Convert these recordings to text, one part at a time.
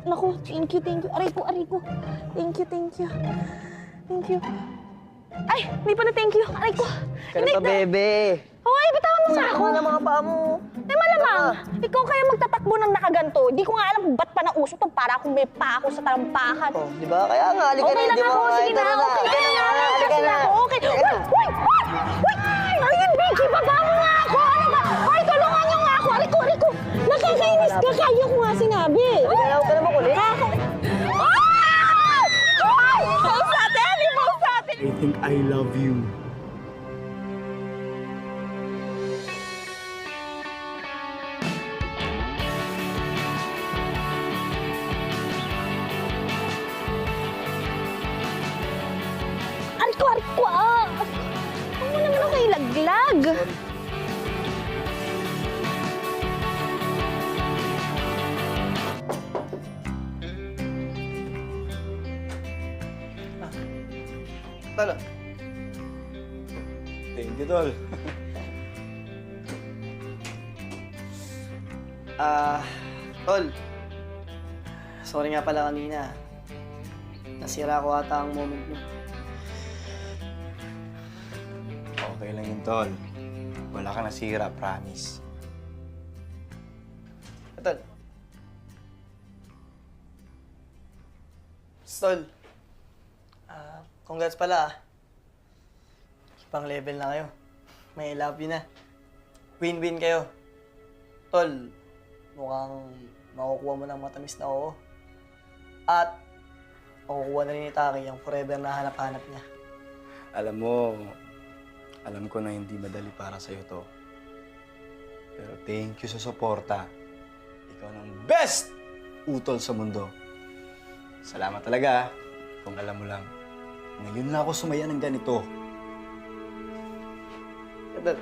Naku, thank you. Aray ko. Thank you. Thank you. Ay, hindi pala thank you. Aray ko. Ganito, bebe. Hoy, bitawan mo nga ako. Ano mga paa mo? Eh, malamang. Ikaw kaya magtatakbo ng nakaganto. Di ko nga alam kung ba't pa nauso to para kung may pa ako sa talampakan. Oh, di ba? Kaya nga, halika Okay na. lang di ba? ako. Sige na. Tara Okay ka na nga. Halika Kasi na. ako. Okay. Uy! Ayun, Becky, baba mo nga ako. Ano ba? Hoy, tulungan niyo nga ako. Aray ko. Nakakainis ka. Kaya ko nga sinabi. Halika na, huwag ka na makulit. Ay! Ikaw sa atin. I think I love you. Aray ko. Huwag mo naman ako ilaglag. Tala. Thank you, tol. Tol. Sorry nga pala kanina. Nasira ko ata ang moment mo. Okay lang yun, tol. Wala ka nasira, promise. Tol. Tol. Congrats pala ah. Ibang level na kayo. May love you na. Win-win kayo. Tol, mukhang makukuha mo ng matamis na oo. At makukuha na rin ni Taki ang forever na hanap-hanap niya. Alam mo, alam ko na hindi madali para sa'yo to. Pero thank you sa suporta. Ikaw ang best utol sa mundo. Salamat talaga. Kung alam mo lang, ngayon na ako sumaya ng ganito. Tol.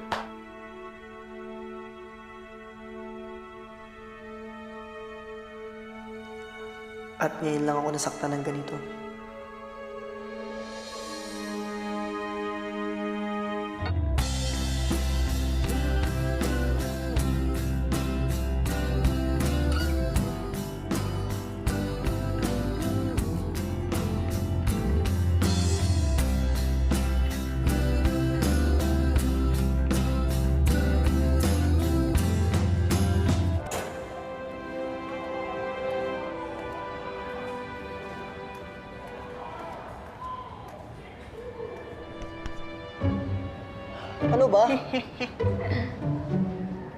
At ngayon lang ako nasaktan ng ganito. Ano ba?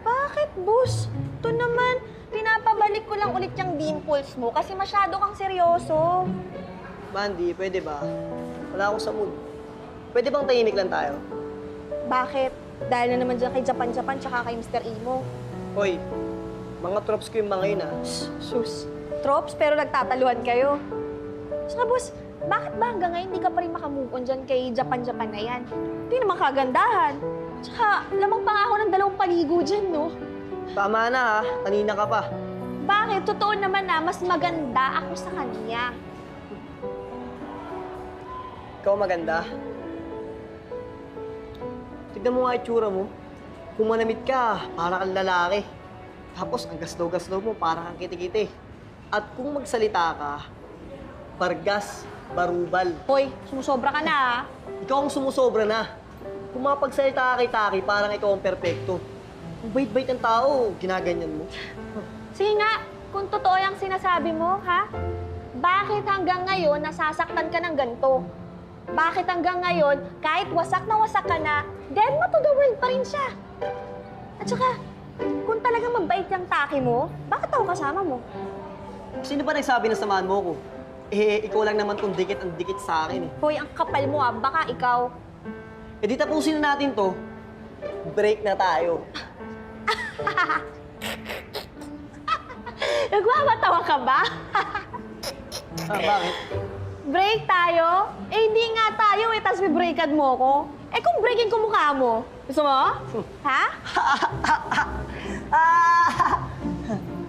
Bakit, boss? Ito naman, pinapabalik ko lang ulit yung dimples mo kasi masyado kang seryoso. Mandy, pwede ba? Wala ako sa mood. Pwede bang tahimik lang tayo? Bakit? Dahil na naman dyan kay Japan tsaka kay Mr. Imo. Hoy, mga tropes ko yung mga yun ah. Sus, tropes pero nagtataluhan kayo. Tsaka boss, bakit ba hanggang ngayon hindi ka pa rin makamove on dyan kay Japan na yan? Hindi naman kagandahan. Tsaka lamang pa nga ako ng 2 paligo dyan, no? Tama na ha, kanina ka pa. Bakit? Totoo naman na mas maganda ako sa kanya. Ikaw maganda. Tignan mo nga itsura mo. Kung manamit ka, para kang lalaki. Tapos ang gasdaw-gasdaw mo, para kang kiti-kiti. At kung magsalita ka, bargas, barubal. Hoy, sumusobra ka na, ha? Ikaw ang sumusobra na. Kung mapagsalita ka kay Taki, parang ikaw ang perpekto. Ang bait-bait ng tao, ginaganyan mo. Sige nga, kung totoo yung sinasabi mo, ha? Bakit hanggang ngayon nasasaktan ka ng ganito? Bakit hanggang ngayon, kahit wasak ka na, demo to the world pa rin siya? At saka, kung talagang mabait yung Taki mo, bakit ako kasama mo? Sino ba nagsabi na samahan mo ko? Eh, ikaw lang naman kung dikit ang dikit sa akin eh. Hoy, ang kapal mo, ha? Baka ikaw. Eh di tapusin na natin to. Break na tayo. Nagmamatawa ka ba? Bakit? Break tayo? Eh, hindi nga tayo eh, tapos breakan mo ko. Eh, kung breakin ko mukha mo, gusto mo? Ha?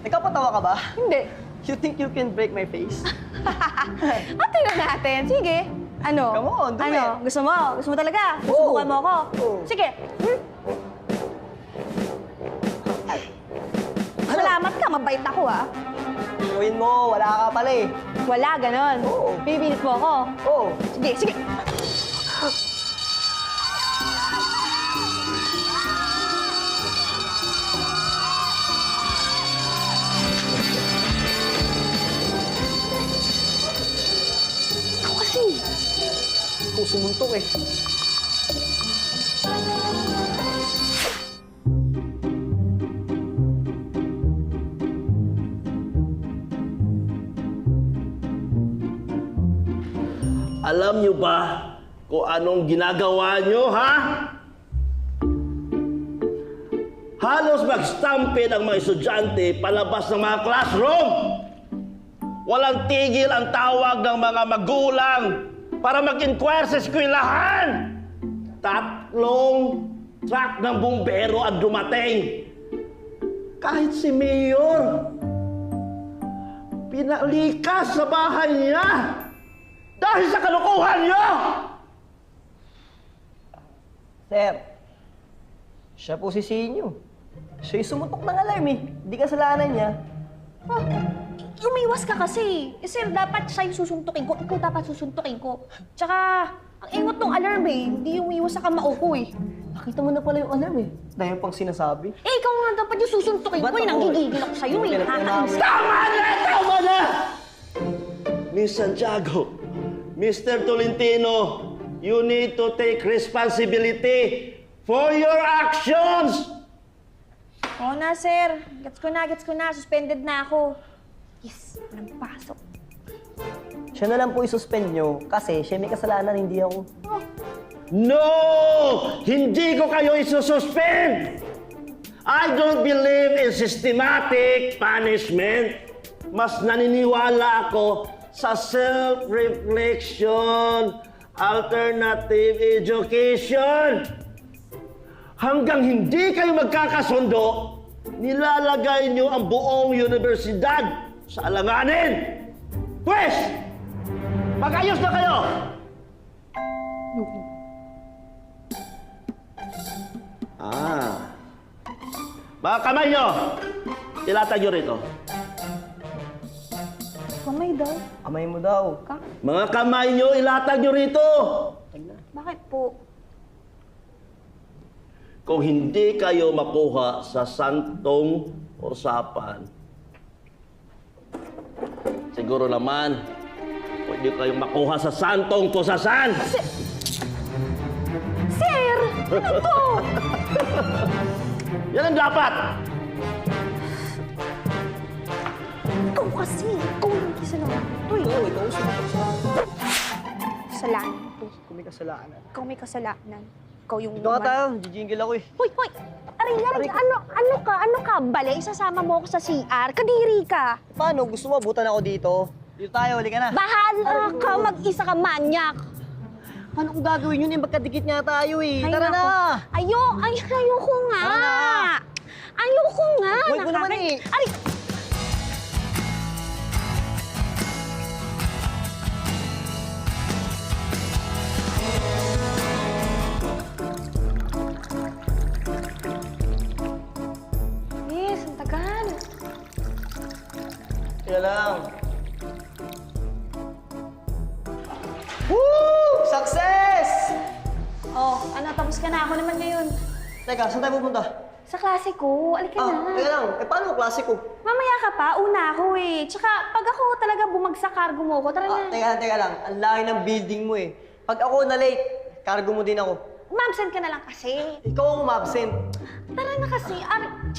Nagkapatawa ka ba? Hindi. You think you can break my face? Tingnan natin. Sige. Ano? Come on, do ano? it. Gusto mo? Gusto mo talaga? Oo. Susubukan mo ako? Oo. Sige. Salamat ka. Mabait ako, ah. O gawin mo. Wala ka pala eh. Wala, ganon. Oo. Pipilit mo ako. Oo. Sige, sige. Ikaw kasi. Ikaw sumuntok eh. Alam nyo ba kung anong ginagawa nyo, ha? Halos mag-stampede ang mga estudyante palabas ng mga classroom. Walang tigil ang tawag ng mga magulang para mag-inquire sa eskwelahan. 3 truck ng bumbero ang dumating. Kahit si Mayor, pinalikas sa bahay niya. Dahil sa kalukuhan niyo! Sir, siya po si Sinyo. Siya yung sumutok ng alarm eh. Hindi kasalanan niya. Oh, umiwas ka kasi. Eh, sir, dapat siya yung susuntukin ko. Ikaw dapat susuntukin ko. Tsaka, ang ingot ng alarm eh. Hindi umiwas sa kamao ko eh. Nakita mo na pala yung alarm eh. Dahil pang sinasabi. Eh, ikaw nga dapat yung susuntukin ko Ba't eh. ako? Nanggigigil ako sa'yo eh. Pinagpinabi. Tama na! Tama na! Miss Santiago, Mr. Tolentino, you need to take responsibility for your actions! Oo na, sir. Gets ko na. Suspended na ako. Yes, walang pasok. Siya na lang po isuspend nyo kasi siya may kasalanan, hindi ako. No! Hindi ko kayo isususpend! I don't believe in systematic punishment. Mas naniniwala ako sa self-reflection, alternative education. Hanggang hindi kayo magkakasundo, nilalagay niyo ang buong universidad sa alanganin. Pwes! Mag-ayos na kayo! Mga kamay niyo! Ilatag niyo rito. Kamay daw. Kamay mo daw. Ka? Mga kamay niyo, ilatag niyo rito! Bakit po? Kung hindi kayo makuha sa santong usapan, siguro naman, pwede kayong makuha sa santong kusasan! Sir! Ano to? Yan ang dapat! Ikaw kasi. Ikaw yung kasalanan to eh. Oo, ikaw sumutok sa Kasalanan to. kung may kasalanan. Ikaw may kasalanan. Ikaw yung Ito ka tayo, jijingle ako eh. Hoy, hoy! Aray, ano ka? Bale, isasama mo ako sa CR. Kadiri ka. Paano? Gusto mo abutan ako dito? Dito tayo, halika na. Bahala ka, mag-isa ka, manyak. Paano kung gagawin yun eh? Magkadikit nga tayo eh. Ay, Tara nako. na! Ayoko nga. Tara na. Ayoko nga. Hoy, ko naman eh. Aray! Yes, ang tagal. Kaya lang. Woo! Success! Oh, ano, tapos ka na. Ako naman ngayon. Teka, saan tayo pupunta? Sa klase ko. Alika na. Teka lang. Eh, paano klase ko? Mamaya ka pa, una ako eh. Tsaka pag ako talaga bumagsak cargo mo ko, tara na. Teka lang. Ang laki ng building mo eh. Pag ako na late, cargo mo din ako. Umabsent ka na lang kasi. Ikaw ang umabsent. Tara na kasi.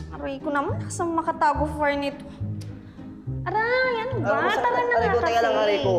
Aray ko naman, nakasama makatago for nito. Aray, ano ba? Tara na Aray nga ko, kasi. teka lang, aray ko.